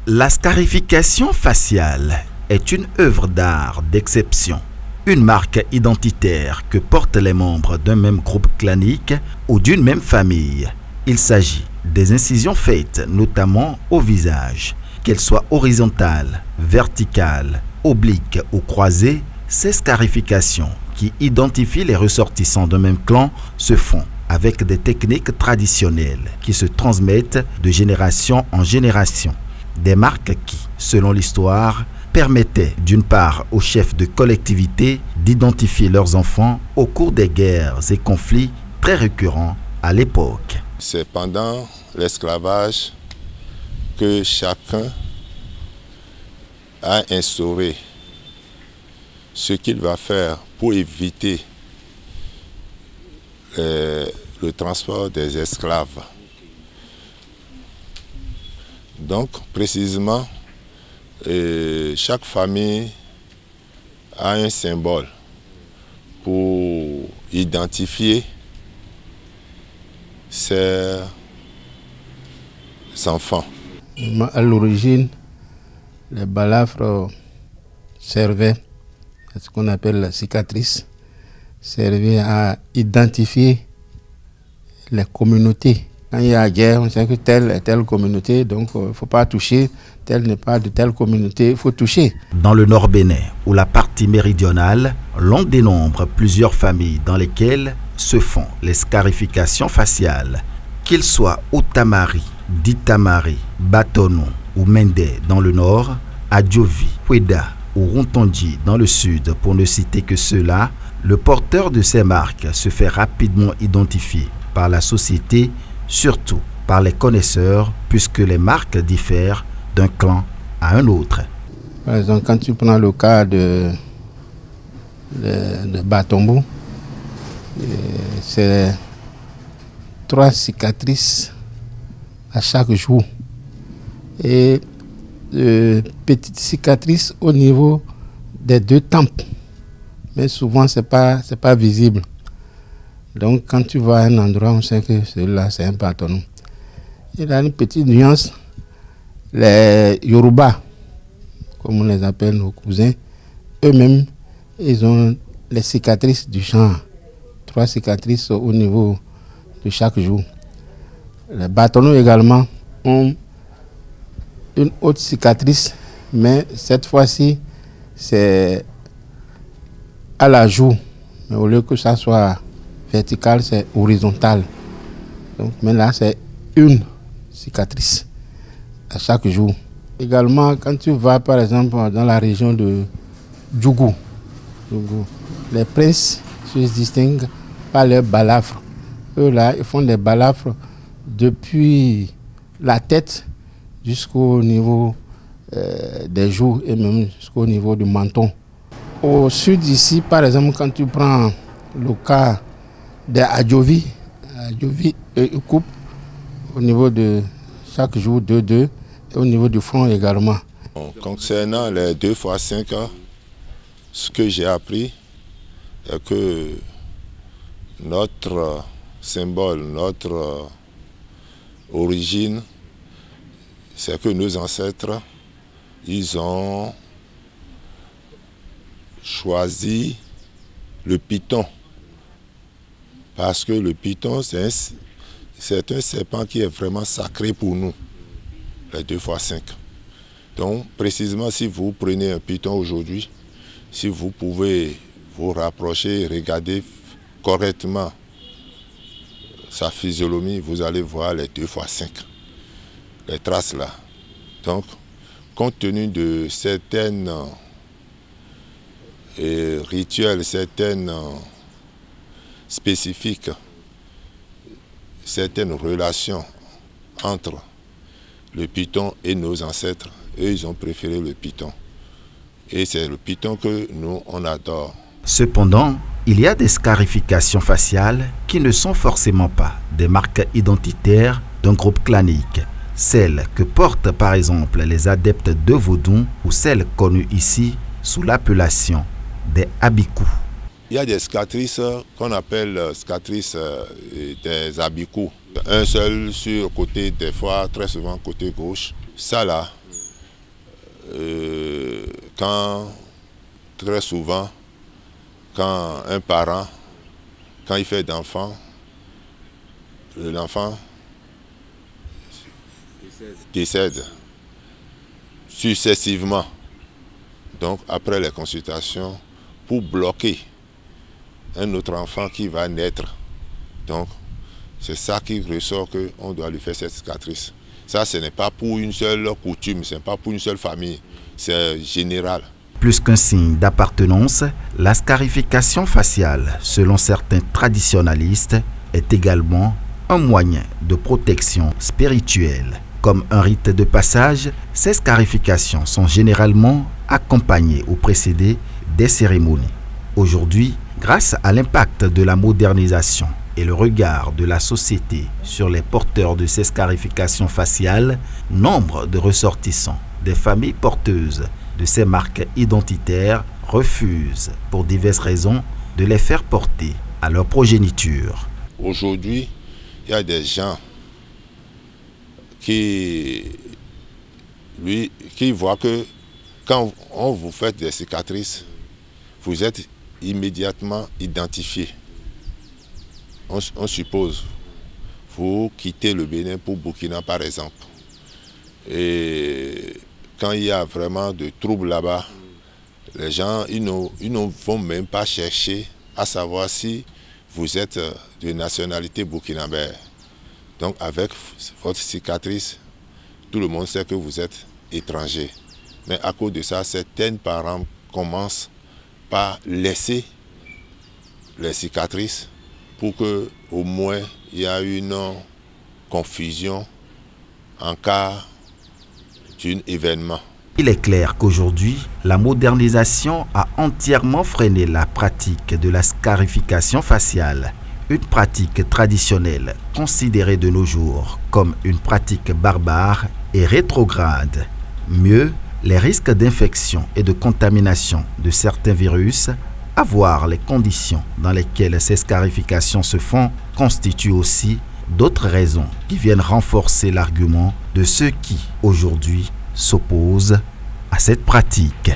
La scarification faciale est une œuvre d'art d'exception, une marque identitaire que portent les membres d'un même groupe clanique ou d'une même famille. Il s'agit des incisions faites notamment au visage, qu'elles soient horizontales, verticales, obliques ou croisées. Ces scarifications qui identifient les ressortissants d'un même clan se font avec des techniques traditionnelles qui se transmettent de génération en génération. Des marques qui, selon l'histoire, permettaient d'une part aux chefs de collectivité d'identifier leurs enfants au cours des guerres et conflits très récurrents à l'époque. C'est pendant l'esclavage que chacun a instauré ce qu'il va faire pour éviter le transport des esclaves. Donc, précisément, chaque famille a un symbole pour identifier ses enfants. À l'origine, les balafres servaient à ce qu'on appelle la cicatrice, servaient à identifier les communautés. Quand il y a guerre, on sait que telle est telle communauté, donc il ne faut pas toucher, telle n'est pas de telle communauté, il faut toucher. Dans le nord Bénin, ou la partie méridionale, l'on dénombre plusieurs familles dans lesquelles se font les scarifications faciales. Qu'ils soient Otamari, Ditamari, Batonou ou Mendé dans le nord, Adjovi, Oueda ou Rontonji dans le sud, pour ne citer que ceux-là, le porteur de ces marques se fait rapidement identifier par la société, surtout par les connaisseurs, puisque les marques diffèrent d'un clan à un autre. Par exemple, quand tu prends le cas de Batombo, c'est 3 cicatrices à chaque jour et petites cicatrices au niveau des 2 tempes, mais souvent c'est pas visible. Donc quand tu vas à un endroit, on sait que celui-là c'est un Batonou. Il a une petite nuance. Les Yoruba, comme on les appelle nos cousins, eux-mêmes, ils ont les cicatrices du genre. 3 cicatrices au niveau de chaque jour. Les Batonou également ont une autre cicatrice, mais cette fois-ci, c'est à la joue. Mais au lieu que ça soit vertical, c'est horizontal. Donc, mais là, c'est une cicatrice à chaque jour. Également, quand tu vas, par exemple, dans la région de Djougou, les princes se distinguent par leurs balafres. Eux, là, ils font des balafres depuis la tête jusqu'au niveau des joues et même jusqu'au niveau du menton. Au sud ici, par exemple, quand tu prends le cas des Adjovi, ils coupent au niveau de chaque jour 2-2 et au niveau du front également. Concernant les 2x5, ce que j'ai appris est que notre symbole, notre origine, c'est que nos ancêtres, ils ont choisi le python. Parce que le python, c'est un serpent qui est vraiment sacré pour nous, les 2x5. Donc, précisément, si vous prenez un python aujourd'hui, si vous pouvez vous rapprocher et regarder correctement sa physionomie, vous allez voir les 2x5, les traces là. Donc, compte tenu de certaines rituels, certaines spécifiques, certaines relations entre le python et nos ancêtres, eux, ils ont préféré le python. Et c'est le python que nous, on adore. Cependant, il y a des scarifications faciales qui ne sont forcément pas des marques identitaires d'un groupe clanique. Celles que portent par exemple les adeptes de Vodou ou celles connues ici sous l'appellation des Abikou. Il y a des cicatrices qu'on appelle cicatrices des Abikou. Un seul sur le côté, des fois, très souvent côté gauche. Ça là, quand, très souvent, quand un parent, quand il fait d'enfant, l'enfant décède successivement. Donc après les consultations, pour bloquer un autre enfant qui va naître. Donc c'est ça qui ressort qu'on doit lui faire cette cicatrice. Ça, ce n'est pas pour une seule coutume, ce n'est pas pour une seule famille, c'est général. Plus qu'un signe d'appartenance, la scarification faciale, selon certains traditionalistes, est également un moyen de protection spirituelle. Comme un rite de passage, ces scarifications sont généralement accompagnées ou précédées des cérémonies. Aujourd'hui, grâce à l'impact de la modernisation et le regard de la société sur les porteurs de ces scarifications faciales, nombre de ressortissants des familles porteuses de ces marques identitaires refusent, pour diverses raisons, de les faire porter à leur progéniture. Aujourd'hui, il y a des gens qui voient que quand on vous fait des cicatrices, vous êtes immédiatement identifié. On suppose, vous quittez le Bénin pour Burkina par exemple. Et quand il y a vraiment de troubles là-bas, les gens ils ne vont même pas chercher à savoir si vous êtes de nationalité burkinabé. Donc avec votre cicatrice, tout le monde sait que vous êtes étranger. Mais à cause de ça, certains parents commencent par laisser les cicatrices pour que au moins il y ait une confusion en cas d'un événement. Il est clair qu'aujourd'hui, la modernisation a entièrement freiné la pratique de la scarification faciale, une pratique traditionnelle considérée de nos jours comme une pratique barbare et rétrograde. Mieux, les risques d'infection et de contamination de certains virus, à voir les conditions dans lesquelles ces scarifications se font, constituent aussi d'autres raisons qui viennent renforcer l'argument de ceux qui, aujourd'hui, s'opposent à cette pratique.